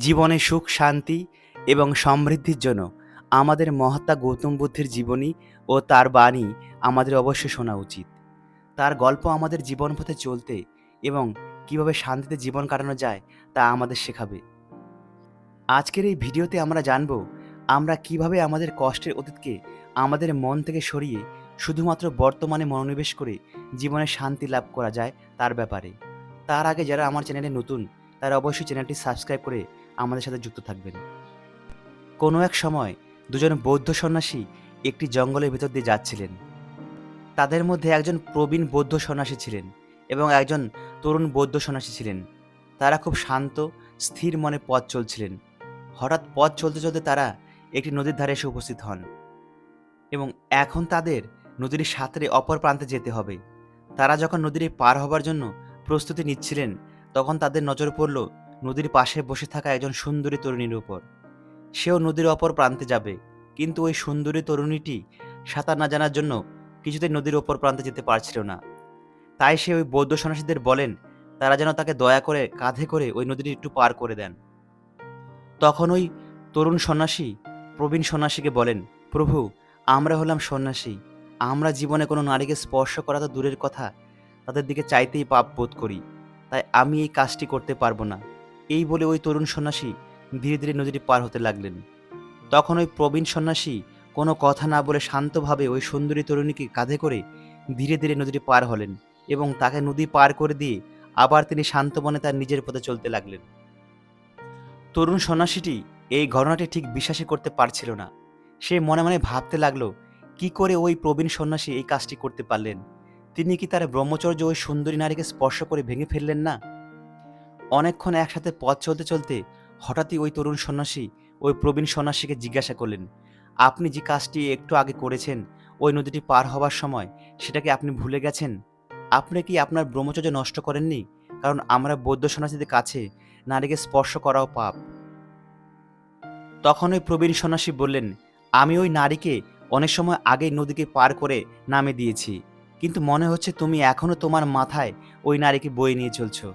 জীবনে সুখ শান্তি এবং সমৃদ্ধির জন্য আমাদের মহাত্মা গৌতম বুদ্ধের জীবনী ও তার বাণী আমাদের অবশ্যই শোনা উচিত। তার গল্প আমাদের জীবন পথে চলতে এবং কিভাবে শান্তিতে জীবন কাটানো যায় তা আমাদের শেখাবে। আজকের এই ভিডিওতে আমরা জানব আমরা কিভাবে আমাদের কষ্টের অতীতকে আমাদের মন থেকে সরিয়ে শুধুমাত্র বর্তমানে মনোনিবেশ করে জীবনে শান্তি লাভ করা যায় তার ব্যাপারে। তার আগে যারা আমার চ্যানেলে নতুন তারা অবশ্যই চ্যানেলটি সাবস্ক্রাইব করে আমাদের সাথে যুক্ত থাকবেন। কোনো এক সময় দুজন বৌদ্ধ সন্ন্যাসী একটি জঙ্গলের ভেতর দিয়ে যাচ্ছিলেন। তাদের মধ্যে একজন প্রবীণ বৌদ্ধ সন্ন্যাসী ছিলেন এবং একজন তরুণ বৌদ্ধ সন্ন্যাসী ছিলেন। তারা খুব শান্ত স্থির মনে পথ চলছিলেন। হঠাৎ পথ চলতে চলতে তারা একটি নদীর ধারে এসে উপস্থিত হন এবং এখন তাদের নদীর সাঁতরে অপর প্রান্তে যেতে হবে। তারা যখন নদীটি পার হবার জন্য প্রস্তুতি নিচ্ছিলেন তখন তাদের নজর পড়ল নদীর পাশে বসে থাকা একজন সুন্দরী তরুণীর উপর। সেও নদীর অপর প্রান্তে যাবে, কিন্তু ওই সুন্দরী তরুণীটি সাঁতার না জানার জন্য কিছুতেই নদীর অপর প্রান্তে যেতে পারছিল না। তাই সে ওই বৌদ্ধ সন্ন্যাসীদের বলেন তারা যেন তাকে দয়া করে কাঁধে করে ওই নদীটি একটু পার করে দেন। তখন ওই তরুণ সন্ন্যাসী প্রবীণ সন্ন্যাসীকে বলেন, প্রভু, আমরা হলাম সন্ন্যাসী, আমরা জীবনে কোনো নারীকে স্পর্শ করা তো দূরের কথা, তাদের দিকে চাইতেই পাপ বোধ করি, তাই আমি এই কাজটি করতে পারবো না। এই বলে ওই তরুণ সন্ন্যাসী ধীরে ধীরে নদীটি পার হতে লাগলেন। তখন ওই প্রবীণ সন্ন্যাসী কোনো কথা না বলে শান্তভাবে ওই সুন্দরী তরুণীকে কাঁধে করে ধীরে ধীরে নদীটি পার হলেন এবং তাকে নদী পার করে দিয়ে আবার তিনি শান্ত মনে তার নিজের পথে চলতে লাগলেন। তরুণ সন্ন্যাসীটি এই ঘটনাটি ঠিক বিশ্বাসই করতে পারছিল না। সে মনে মনে ভাবতে লাগলো, কি করে ওই প্রবীণ সন্ন্যাসী এই কাজটি করতে পারলেন? তিনি কি তার ব্রহ্মচর্য ওই সুন্দরী নারীকে স্পর্শ করে ভেঙে ফেললেন না? অনেকক্ষণ একসাথে পথ চলতে চলতে হঠাৎই ওই তরুণ সন্ন্যাসী ওই প্রবীণ সন্ন্যাসীকে জিজ্ঞাসা করলেন, আপনি যে কাজটি একটু আগে করেছেন ওই নদীটি পার হবার সময়, সেটা কি আপনি ভুলে গেছেন? আপনি কি আপনার ব্রহ্মচর্য নষ্ট করেননি? কারণ আমরা বৌদ্ধ সন্ন্যাসীদের কাছে নারীকে স্পর্শ করাও পাপ। তখন ওই প্রবীণ সন্ন্যাসী বললেন, আমি ওই নারীকে অনেক সময় আগেই নদীকে পার করে নামে দিয়েছি, কিন্তু মনে হচ্ছে তুমি এখনো তোমার মাথায় ওই নারীকে বয়ে নিয়ে চলছো।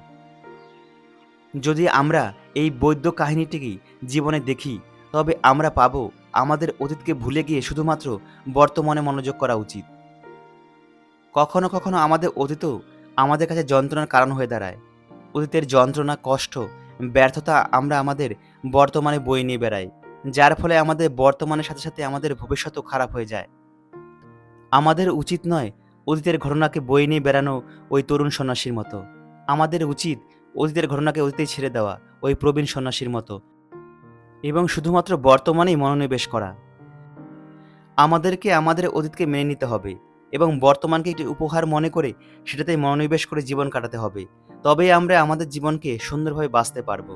যদি আমরা এই বৌদ্ধ কাহিনীটিকে জীবনে দেখি তবে আমরা পাবো আমাদের অতীতকে ভুলে গিয়ে শুধুমাত্র বর্তমানে মনোযোগ করা উচিত। কখনো কখনো আমাদের অতীতও আমাদের কাছে যন্ত্রণার কারণ হয়ে দাঁড়ায়। অতীতের যন্ত্রণা, কষ্ট, ব্যর্থতা আমরা আমাদের বর্তমানে বয়ে নিয়ে বেড়াই, যার ফলে আমাদের বর্তমানের সাথে সাথে আমাদের ভবিষ্যৎও খারাপ হয়ে যায়। আমাদের উচিত নয় অতীতের ঘটনাকে বয়ে নিয়ে বেড়ানো ওই তরুণ সন্ন্যাসীর মতো। আমাদের উচিত অতীতের ঘটনাকে অতীতেই ছেড়ে দেওয়া ওই প্রবীণ সন্ন্যাসীর মতো এবং শুধুমাত্র বর্তমানেই মনোনিবেশ করা। আমাদেরকে আমাদের অতীতকে মেনে নিতে হবে এবং বর্তমানকে একটি উপহার মনে করে সেটাতেই মনোনিবেশ করে জীবন কাটাতে হবে। তবেই আমরা আমাদের জীবনকে সুন্দরভাবে বাঁচতে পারবো।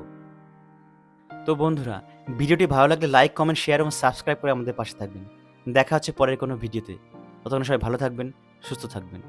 তো বন্ধুরা, ভিডিওটি ভালো লাগলে লাইক, কমেন্ট, শেয়ার এবং সাবস্ক্রাইব করে আমাদের পাশে থাকবেন। দেখা হচ্ছে পরের কোনো ভিডিওতে। ততক্ষণ সবাই ভালো থাকবেন, সুস্থ থাকবেন।